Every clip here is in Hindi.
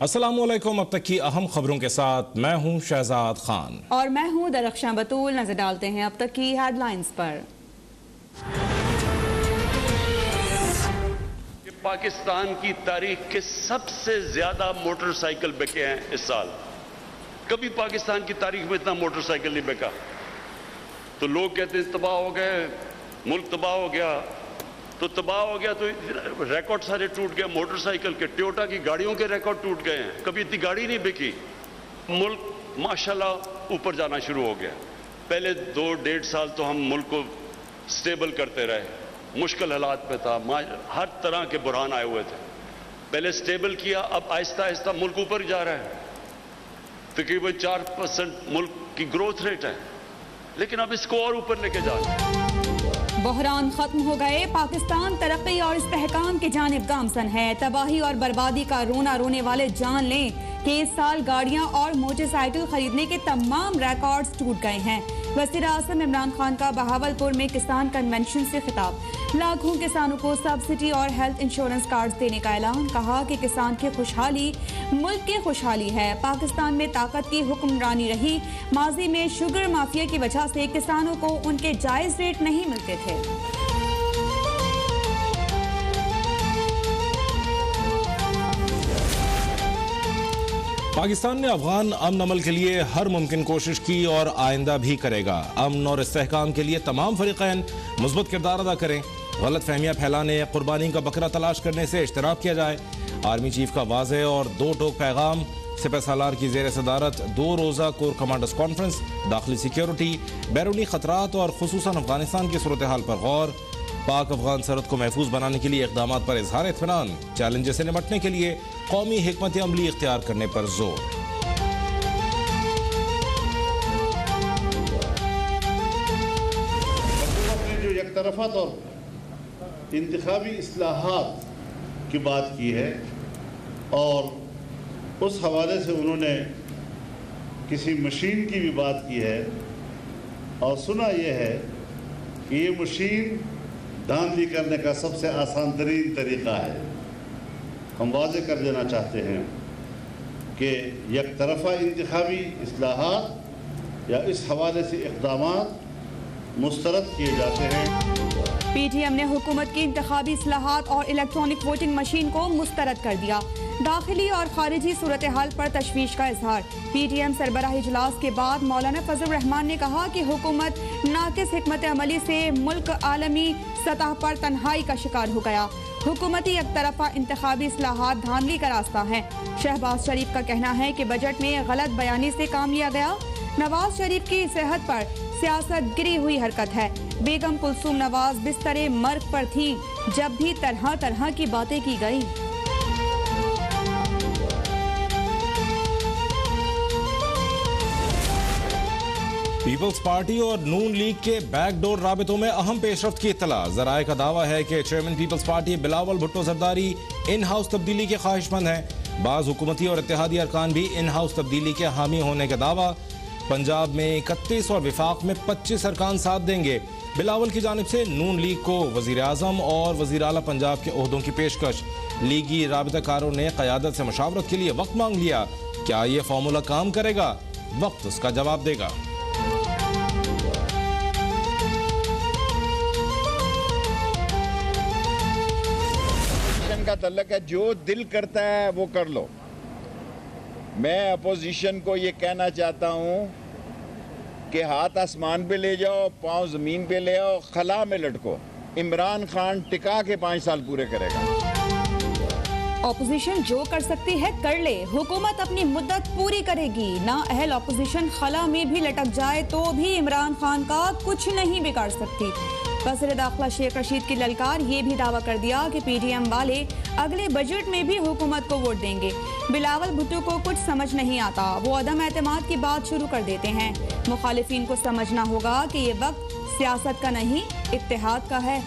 अस्सलामुअलैकुम। अब तक की अहम खबरों के साथ मैं हूं शहजाद खान और मैं हूं दरख्शां बतूल। नजर डालते हैं अब तक की हेडलाइंस पर। पाकिस्तान की तारीख के सबसे ज्यादा मोटरसाइकिल बिके हैं इस साल। कभी पाकिस्तान की तारीख में इतना मोटरसाइकिल नहीं बिका। तो लोग कहते हैं तबाह हो गए, मुल्क तबाह हो गया। तो तबाह हो गया तो रिकॉर्ड सारे टूट गए। मोटरसाइकिल के, टोयोटा की गाड़ियों के रिकॉर्ड टूट गए हैं। कभी इतनी गाड़ी नहीं बिकी। मुल्क माशाल्लाह ऊपर जाना शुरू हो गया। पहले 2-1.5 साल तो हम मुल्क को स्टेबल करते रहे, मुश्किल हालात पे था, हर तरह के बुरहान आए हुए थे। पहले स्टेबल किया, अब आहिस्ता आहिस्ता मुल्क ऊपर जा रहा है। तकरीबन 4% मुल्क की ग्रोथ रेट है, लेकिन अब इसको और ऊपर लेके जा रहे हैं। बहरान खत्म हो गए, पाकिस्तान तरक्की और इस्तेहकाम की जानिब गामसन है। तबाही और बर्बादी का रोना रोने वाले जान लें कि इस साल गाड़ियां और मोटरसाइकिल खरीदने के तमाम रिकॉर्ड्स टूट गए हैं। वज़ीर आज़म इमरान खान का बहावलपुर में किसान कन्वेंशन से खिताब। लाखों किसानों को सब्सिडी और हेल्थ इंश्योरेंस कार्ड देने का ऐलान। कहा कि किसान की खुशहाली मुल्क की खुशहाली है। पाकिस्तान में ताकत की हुक्मरानी रही। माजी में शुगर माफिया की वजह से किसानों को उनके जायज रेट नहीं मिलते थे। पाकिस्तान ने अफगान अमन अमल के लिए हर मुमकिन कोशिश की और आइंदा भी करेगा। अमन और इस्तेहकाम के लिए तमाम फरीक़ैन मुस्बत किरदार अदा करें। गलत फहमियाँ फैलाने, कुर्बानी का बकरा तलाश करने से इश्तराक किया जाए। आर्मी चीफ का वाज़ेह और 2 टोक पैगाम। सिपह सालार की ज़ेर सदारत 2 रोज़ा कोर कमांडर्स कॉन्फ्रेंस। दाखिली सिक्योरिटी, बैरूनी खतरात और खुसूसन अफगानिस्तान की सूरत हाल पर गौर। पाक अफगान सरहद को महफूज बनाने के लिए इक़दाम पर इजहार इत्मीनान। चैलेंज से निपटने के लिए कौमी हिकमत अमली इख्तियार करने पर जोर। हुकूमत ने जो एकतरफा और इंतखाबी इस्लाहात की बात की है और उस हवाले से उन्होंने किसी मशीन की भी बात की है और सुना यह है कि ये मशीन धांधली करने का सबसे आसान तरीन तरीक़ा है। हम वाज़ेह कर देना चाहते हैं कि एकतरफा इंतखाबी इस्लाहात या इस हवाले से इक़दामात मुस्तरद किए जाते हैं। PTM ने हुकूमत की इंतखाबी इस्लाहात और इलेक्ट्रॉनिक वोटिंग मशीन को मुस्तरद कर दिया। दाखिली और खारिजी सूरत हाल पर तशवीश का इजहार। PTM सरबराही इजलास के बाद मौलाना फजल रहमान ने कहा कि हुकूमत नाकिस हिकमत अमली से मुल्क आलमी सतह पर तन्हाई का शिकार हो गया। हुकूमती एकतरफा इंतखाबी इस्लाहात धांधली का रास्ता है। शहबाज शरीफ का कहना है कि बजट में गलत बयानी से काम लिया गया। नवाज शरीफ की सेहत पर सियासत गिरी हुई हरकत है। बेगम कुलसूम नवाज बिस्तरे मर्ग पर थी जब भी तरह तरह की बातें की गई। पीपल्स पार्टी और नून लीग के बैकडोर राबितों में अहम पेशरफ्त की इत्तला। जराए का दावा है कि chairman Peoples Party Bilawal Bhutto Zardari in house तब्दीली के ख्वाहिशमंद हैं। बाज़ हुकूमती और इत्तेहादी अरकान भी इन हाउस तब्दीली के हामी होने का दावा। पंजाब में 31 और विफाक में 25 अरकान साथ देंगे। बिलावल की जानिब से नून लीग को वज़ीर आज़म और वज़ीर आला पंजाब के ओहदों की पेशकश। लीगी राबिताकारों ने क़यादत से मशावरत के लिए वक्त मांग लिया। क्या ये फार्मूला काम करेगा? वक्त उसका जवाब देगा। का तल्लक है, जो दिल करता है वो कर लो। मैं अपोजिशन को ये कहना चाहता हूं कि हाथ आसमान पे ले जाओ, पांव जमीन पे ले आओ, खला में लटको। इमरान खान टिका के 5 साल पूरे करेगा। ऑपोजिशन जो कर सकती है कर ले, हुकूमत अपनी मुद्दत पूरी करेगी। ना अहल ऑपोजिशन खला में भी लटक जाए तो भी इमरान खान का कुछ नहीं बिगाड़ सकती। वज़ीर दाखिला शेख रशीद की ललकार। ये भी दावा कर दिया कि PTM वाले अगले बजट में भी हुकूमत को वोट देंगे। बिलावल भुट्टो को कुछ समझ नहीं आता, वो अदम एतमाद की बात शुरू कर देते हैं। मुखालिफिन को समझना होगा कि ये वक्त सियासत का नहीं इत्तेहाद का है।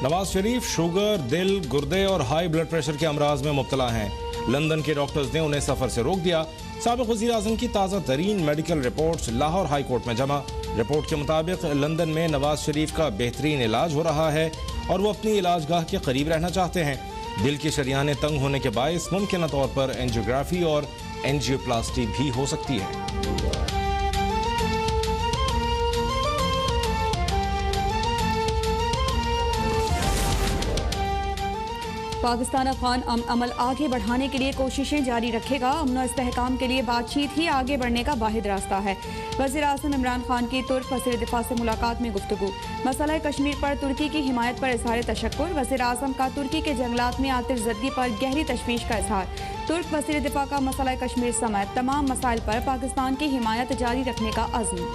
नवाज शरीफ शुगर, दिल, गुर्दे और हाई ब्लड प्रेशर के अमराज में मुब्तला हैं। लंदन के डॉक्टर्स ने उन्हें सफर से रोक दिया। साबिक़ वज़ीर आज़म की ताज़ा तरीन medical reports Lahore high court में जमा। रिपोर्ट के मुताबिक लंदन में नवाज शरीफ का बेहतरीन इलाज हो रहा है और वो अपनी इलाजगाह के करीब रहना चाहते हैं। दिल की शरियानें तंग होने के बायस मुमकिन तौर पर एंजियोग्राफी और एंजियोप्लास्टी भी हो सकती है। पाकिस्तान अफगान अमल आगे बढ़ाने के लिए कोशिशें जारी रखेगा। अमन और इस्तेहकाम के लिए बातचीत ही आगे बढ़ने का वाहिद रास्ता है। वज़ीर आज़म इमरान खान की तुर्क वज़ीर दिफा से मुलाकात में गुफ्तगू। मसला कश्मीर पर तुर्की की हिमायत पर इज़हार तशक्कुर। वज़ीर आज़म का तुर्की के जंगलात में आतिशज़दगी पर गहरी तशवीश का इज़हार। तुर्क वज़ीर दिफा का मसला कश्मीर समेत तमाम मसाइल पर पाकिस्तान की हिमायत जारी रखने का अज़्म।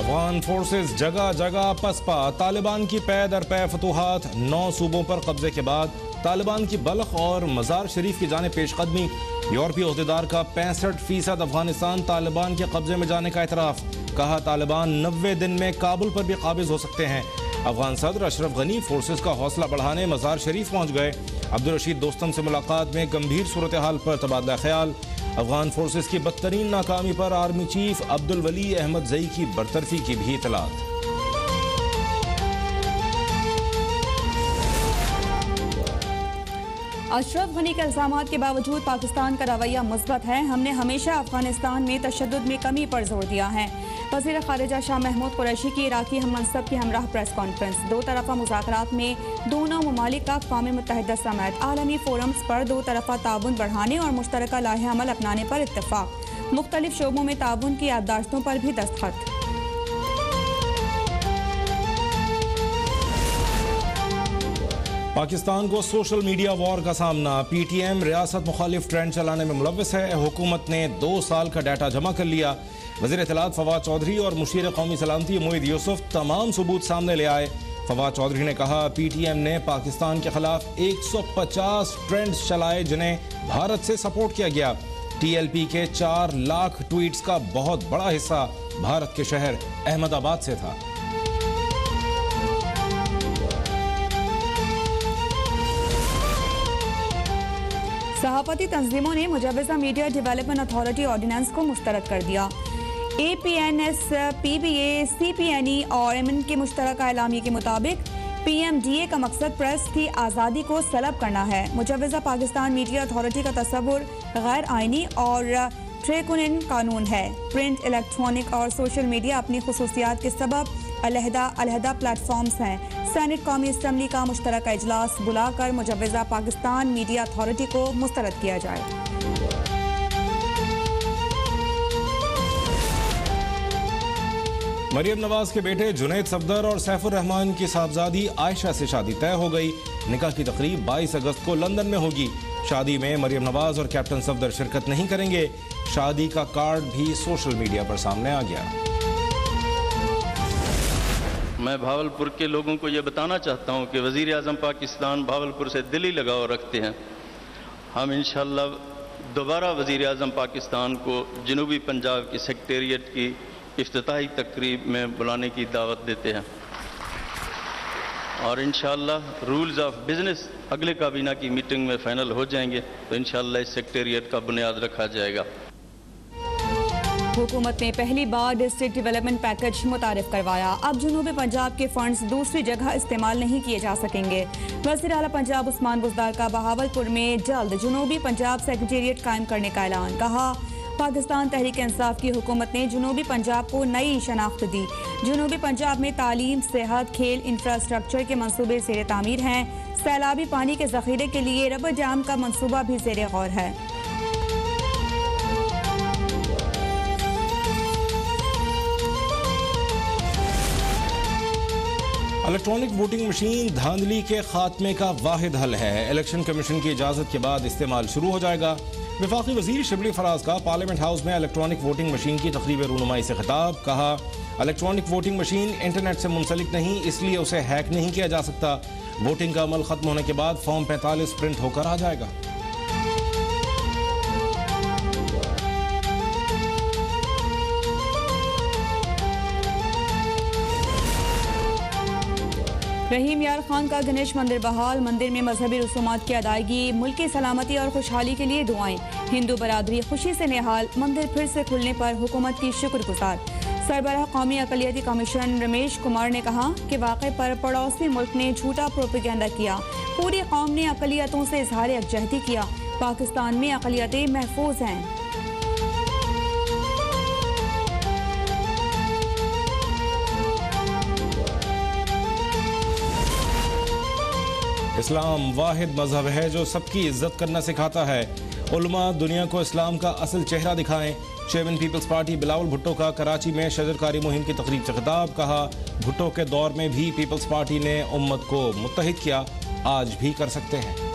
अफगान फोर्सेस जगह जगह पसपा। तालिबान की पै दर पै फतूहात। 9 सूबों पर कब्जे के बाद तालिबान की बल्ख और मज़ार शरीफ की जाने पेशकदमी। यूरोपीय अहदेदार का 65% अफगानिस्तान तालिबान के कब्जे में जाने का एतराफ़। कहा तालिबान 90 दिन में काबुल पर भी काबिज हो सकते हैं। अफगान सदर अशरफ गनी फोर्सेस का हौसला बढ़ाने मज़ार शरीफ पहुँच गए। अब्दुल रशीद दोस्तम से मुलाकात में गंभीर सूरत हाल पर तबादला ख्याल। अफगान फोर्सेस की बदतरीन नाकामी पर आर्मी चीफ अब्दुल वली अहमद जई की बरतरफी की भी इतलात। अशरफ गनी के इल्जामात के बावजूद पाकिस्तान का रवैया मुस्बत है। हमने हमेशा अफगानिस्तान में तशद्दुद में कमी पर जोर दिया है। वज़ीर ख़ारिजा शाह महमूद कुरैशी की इराकी हममंसब के हमरा प्रेस कॉन्फ्रेंस। दो तरफ़ा मुज़ाकरात में दोनों ममालिक का अक़वाम मुत्तहिदा समेत आलमी फोरम्स पर दो तरफ़ा ताउन बढ़ाने और मुश्तरका लाहे अमल अपनाने पर इत्तफ़ाक़। मुख्तलिफ शोबों में ताउन की याददाश्तों पर भी दस्तखत। पाकिस्तान को सोशल मीडिया वॉर का सामना। PTM रियासत मुखालिफ ट्रेंड चलाने में मुलव्वस है। हुकूमत ने 2 साल का डाटा जमा कर लिया। वज़ीर इत्तलात फवाद चौधरी और मुशीर कौमी सलामती मोईद यूसुफ तमाम सबूत सामने ले आए। फवाद चौधरी ने कहा PTM ने पाकिस्तान के खिलाफ 150 ट्रेंड्स चलाए जिन्हें भारत से सपोर्ट किया गया। TLP के 4 लाख ट्वीट्स का बहुत बड़ा हिस्सा भारत के शहर अहमदाबाद से था। सहाफती तंजीमों ने मुजव्वज़ा मीडिया डेवलपमेंट अथॉरिटी ऑर्डिनेंस को मुस्तरद कर दिया। APNS, PBA, CPNE और MN के मुश्तरका एलामिया के मुताबिक PMDA का मकसद प्रेस की आज़ादी को सलब करना है। मुजव्वज़ा पाकिस्तान मीडिया अथॉरिटी का तस्वुर गैर आइनी और ट्रेकुनिन कानून है। प्रिंट, इलेक्ट्रॉनिक और सोशल मीडिया अपनी खुसूसियात के सबब अलहदा प्लेटफॉर्म्स हैं। सेनेट कौमी असम्बली का मुश्तरका इजलास बुलाकर मुजव्वज़ा पाकिस्तान मीडिया अथॉरिटी को मुस्तरद किया जाए। मरियम नवाज के बेटे जुनैद सफदर और सैफुर रहमान की साहबजादी आयशा से शादी तय हो गई। निकाह की तकरीब 22 अगस्त को लंदन में होगी। शादी में मरियम नवाज और कैप्टन सफदर शिरकत नहीं करेंगे। शादी का कार्ड भी सोशल मीडिया पर सामने आ गया। मैं भावलपुर के लोगों को ये बताना चाहता हूँ कि वज़ीर आज़म पाकिस्तान भावलपुर से दिली लगाव रखते हैं। हम इंशाअल्लाह दोबारा वज़ीर आज़म पाकिस्तान को जनूबी पंजाब की सेक्रेटेरिएट की इफ्तिताही तकरीब में बुलाने की दावत देते हैं और इंशाअल्लाह रूल्स ऑफ बिज़नेस अगले काबीना की मीटिंग में फ़ाइनल हो जाएंगे तो इंशाअल्लाह इस सेक्रेटेरिएट का बुनियाद रखा जाएगा। हुकूमत ने पहली बार डिस्ट्रिक्ट डेवलपमेंट पैकेज मुतारिफ करवाया। अब जनूबी पंजाब के फंड्स दूसरी जगह इस्तेमाल नहीं किए जा सकेंगे। वज़ीर आला पंजाब उस्मान बुज़दार का बहावलपुर में जल्द जनूबी पंजाब सेक्रेटेरिएट कायम करने का ऐलान। कहा पाकिस्तान तहरीक इंसाफ की हुकूमत ने जनूबी पंजाब को नई शनाख्त दी। जनूबी पंजाब में तालीम, सेहत, खेल, इंफ्रास्ट्रक्चर के मंसूबे ज़ेर तामीर हैं। सैलाबी पानी के ज़ख़ीरे के लिए रबर डैम का मंसूबा भी ज़ेर गौर है। इलेक्ट्रॉनिक वोटिंग मशीन धांधली के खात्मे का वाहिद हल है। इलेक्शन कमीशन की इजाज़त के बाद इस्तेमाल शुरू हो जाएगा। वफाकी वज़ीर शिबली फराज का पार्लियामेंट हाउस में इलेक्ट्रॉनिक वोटिंग मशीन की तकरीब रूनुमाई से खिताब। कहा इलेक्ट्रॉनिक वोटिंग मशीन इंटरनेट से मुंसलिक नहीं, इसलिए उसे हैक नहीं किया जा सकता। वोटिंग का अमल खत्म होने के बाद फॉर्म 45 प्रिंट होकर आ जाएगा। रहीम यार खान का गणेश मंदिर बहाल, मंदिर में मजहबी रसूमात की अदायगी, मुल्क की सलामती और खुशहाली के लिए दुआएं। हिंदू बरादरी खुशी से निहाल, मंदिर फिर से खुलने पर हुकूमत की शुक्रगुजार। सरबराह कौमी अक़लियती कमीशन रमेश कुमार ने कहा कि वाक़े पर पड़ोसी मुल्क ने झूठा प्रोपेगेंडा किया, पूरी कौम ने अक़लियतों से इजहार यकजहती किया, पाकिस्तान में अक़लियतें महफूज हैं। इस्लाम वाहिद मजहब है जो सबकी इज्जत करना सिखाता है। उलमा दुनिया को इस्लाम का असल चेहरा दिखाएं। चेयरमैन पीपल्स पार्टी बिलावल भुट्टो का कराची में शजरकारी मुहिम की तकरीब से खिताब। कहा, भुट्टो के दौर में भी पीपल्स पार्टी ने उम्मत को मुत्तहिद किया, आज भी कर सकते हैं।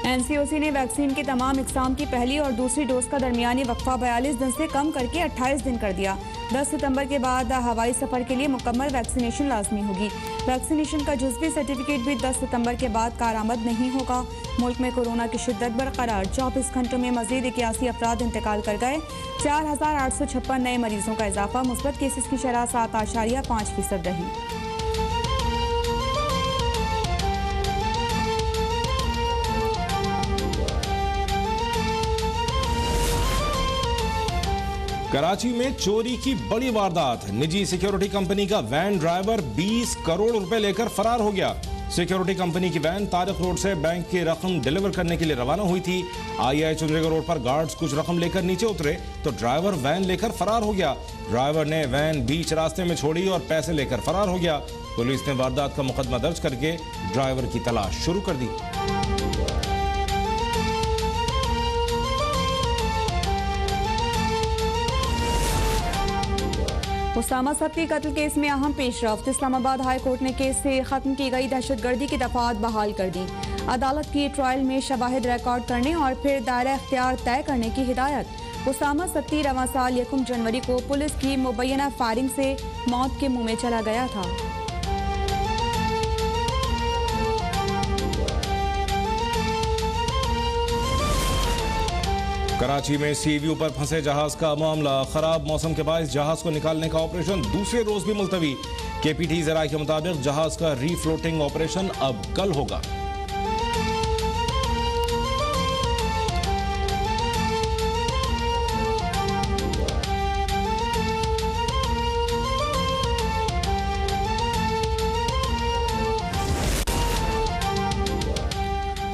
एनसीओसी ने वैक्सीन के तमाम इकसाम की पहली और दूसरी डोज का दरमियानी वक्फा 42 दिन से कम करके 28 दिन कर दिया। 10 सितंबर के बाद हवाई सफर के लिए मुकम्मल वैक्सीनेशन लाजमी होगी। वैक्सीनेशन का जुज़वी सर्टिफिकेट भी 10 सितंबर के बाद कारआमद नहीं होगा। मुल्क में कोरोना की शिद्दत बरकरार, 24 घंटों में मजीद 81 अफराद इंतकाल कर गए। 4856 नए मरीजों का इजाफा, मुस्बत केसेस की शरह 7.5% रही। कराची में चोरी की बड़ी वारदात, निजी सिक्योरिटी कंपनी का वैन ड्राइवर 20 करोड़ रुपए लेकर फरार हो गया। सिक्योरिटी कंपनी की वैन तारिक रोड से बैंक की रकम डिलीवर करने के लिए रवाना हुई थी। आई चुंदरेगा रोड पर गार्ड्स कुछ रकम लेकर नीचे उतरे तो ड्राइवर वैन लेकर फरार हो गया। ड्राइवर ने वैन बीच रास्ते में छोड़ी और पैसे लेकर फरार हो गया। पुलिस ने वारदात का मुकदमा दर्ज करके ड्राइवर की तलाश शुरू कर दी। उसामा सब्ती कत्ल केस में अहम पेशरफ्त, इस्लामाबाद हाई कोर्ट ने केस से खत्म की गई दहशतगर्दी की दफात बहाल कर दी। अदालत की ट्रायल में शवाहिद रिकॉर्ड करने और फिर दायरा इख्तियार तय करने की हिदायत। उसामा सब्ती रवां साल 1 जनवरी को पुलिस की मुबैना फायरिंग से मौत के मुंह में चला गया था। कराची में सी व्यू पर फंसे जहाज का मामला, खराब मौसम के बायस जहाज को निकालने का ऑपरेशन दूसरे रोज भी मुलतवी। केपीटी ज़राए के मुताबिक जहाज का रीफ्लोटिंग ऑपरेशन अब कल होगा।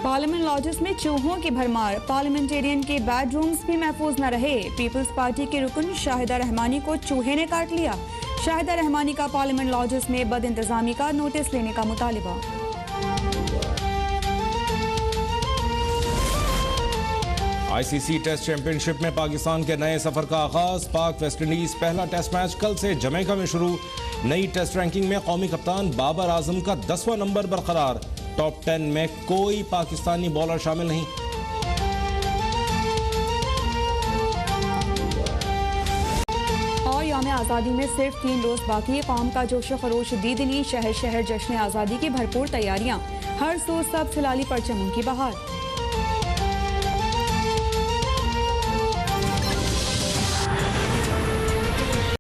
पार्लियामेंट लॉजेस में चूहों की भरमार, पार्लियामेंटेरियन के बेडरूम्स भी महफूज न रहे। पीपल्स पार्टी के रुकन शाहिदा रहमानी को चूहे ने काट लिया। शाहिदा रहमानी का पार्लियामेंट लॉजेस में बद इंतजामी का नोटिस लेने का मुतालिबा। आईसीसी टेस्ट चैंपियनशिप में पाकिस्तान के नए सफर का आगाज, पाक वेस्टइंडीज पहला टेस्ट मैच कल से जमैका में शुरू। नई टेस्ट रैंकिंग में कौमी कप्तान बाबर आजम का 10वां नंबर बरकरार। टॉप 10 में कोई पाकिस्तानी बॉलर शामिल नहीं। और यौम आज़ादी में सिर्फ 3 रोज बाकी, कौम का जोश खरोश दीदनी, शहर शहर जश्न आज़ादी की भरपूर तैयारियां, हर सू सब सिलाली परचमों की बहार।